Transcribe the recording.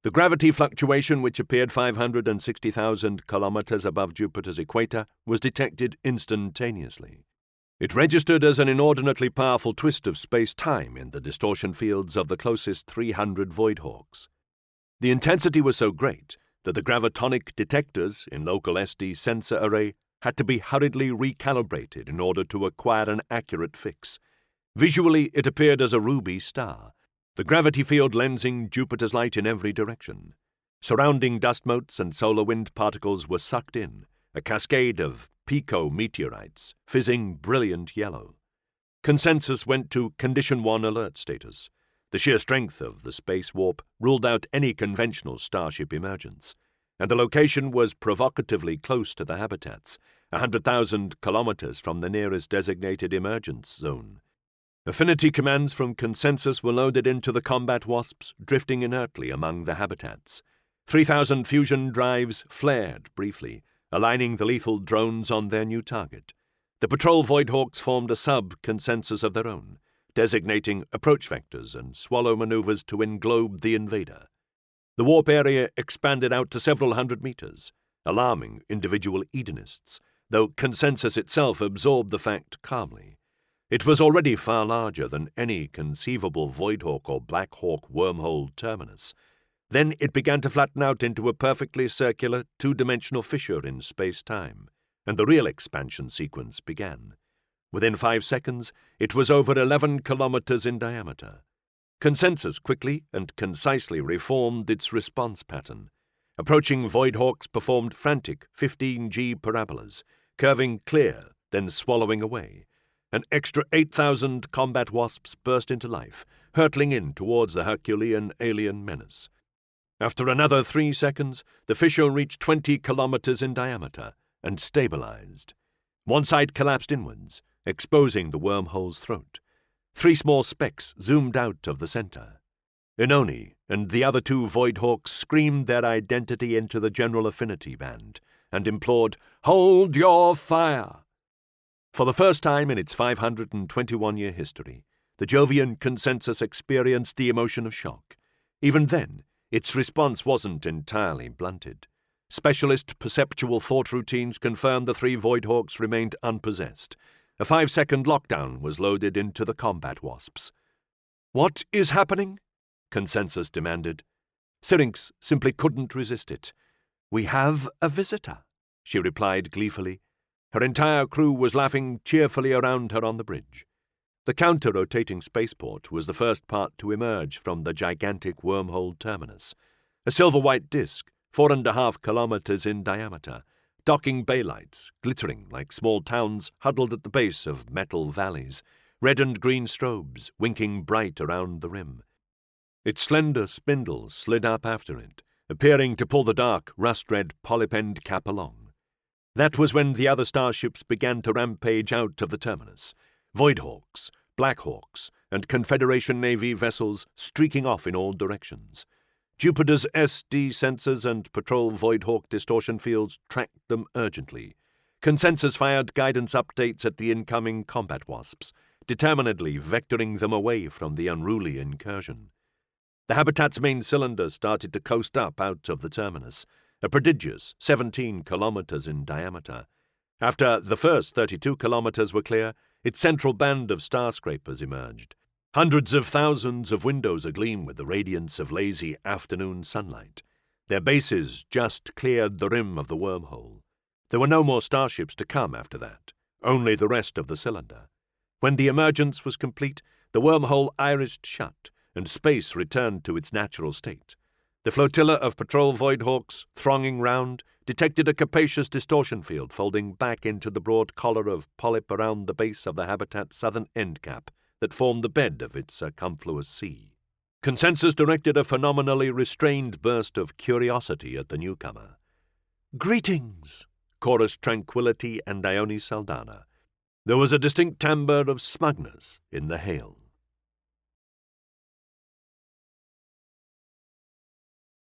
The gravity fluctuation, which appeared 560,000 kilometers above Jupiter's equator, was detected instantaneously. It registered as an inordinately powerful twist of space-time in the distortion fields of the closest 300 voidhawks. The intensity was so great that the gravitonic detectors in local SD sensor array had to be hurriedly recalibrated in order to acquire an accurate fix. Visually, it appeared as a ruby star, the gravity field lensing Jupiter's light in every direction. Surrounding dust motes and solar wind particles were sucked in, a cascade of pico-meteorites, fizzing brilliant yellow. Consensus went to Condition 1 alert status. The sheer strength of the space warp ruled out any conventional starship emergence, and the location was provocatively close to the habitats, 100,000 kilometers from the nearest designated emergence zone. Affinity commands from Consensus were loaded into the combat wasps, drifting inertly among the habitats. 3,000 fusion drives flared briefly, aligning the lethal drones on their new target. The patrol Voidhawks formed a sub-consensus of their own, designating approach vectors and swallow maneuvers to englobe the invader. The warp area expanded out to several hundred meters, alarming individual Edenists, though Consensus itself absorbed the fact calmly. It was already far larger than any conceivable Voidhawk or Blackhawk wormhole terminus. Then it began to flatten out into a perfectly circular, two-dimensional fissure in space-time, and the real expansion sequence began. Within 5 seconds, it was over 11 kilometers in diameter. Consensus quickly and concisely reformed its response pattern. Approaching Voidhawks performed frantic 15G parabolas, curving clear, then swallowing away. An extra 8,000 combat wasps burst into life, hurtling in towards the Herculean alien menace. After another 3 seconds, the fissure reached 20 kilometers in diameter and stabilized. One side collapsed inwards, exposing the wormhole's throat. 3 small specks zoomed out of the center. Inoni and the other 2 Voidhawks screamed their identity into the general affinity band and implored, "Hold your fire!" For the first time in its 521-year history, the Jovian Consensus experienced the emotion of shock. Even then, its response wasn't entirely blunted. Specialist perceptual thought routines confirmed the 3 Voidhawks remained unpossessed. A 5-second lockdown was loaded into the combat wasps. "What is happening?" Consensus demanded. Syrinx simply couldn't resist it. "We have a visitor," she replied gleefully. Her entire crew was laughing cheerfully around her on the bridge. The counter-rotating spaceport was the first part to emerge from the gigantic wormhole terminus. A silver-white disk, 4.5 kilometers in diameter, docking bay lights, glittering like small towns huddled at the base of metal valleys, red and green strobes winking bright around the rim. Its slender spindle slid up after it, appearing to pull the dark, rust-red polyp-end cap along. That was when the other starships began to rampage out of the terminus. Voidhawks, Blackhawks, and Confederation Navy vessels streaking off in all directions. Jupiter's SD sensors and patrol Voidhawk distortion fields tracked them urgently. Consensus fired guidance updates at the incoming combat wasps, determinedly vectoring them away from the unruly incursion. The habitat's main cylinder started to coast up out of the terminus, a prodigious 17 kilometers in diameter. After the first 32 kilometers were clear, its central band of starscrapers emerged. Hundreds of thousands of windows agleam with the radiance of lazy afternoon sunlight. Their bases just cleared the rim of the wormhole. There were no more starships to come after that, only the rest of the cylinder. When the emergence was complete, the wormhole irised shut, and space returned to its natural state. The flotilla of patrol Voidhawks, thronging round, detected a capacious distortion field folding back into the broad collar of polyp around the base of the habitat's southern end cap that formed the bed of its circumfluous sea. Consensus directed a phenomenally restrained burst of curiosity at the newcomer. "Greetings!" chorused Tranquility and Ione Saldana. There was a distinct timbre of smugness in the hail.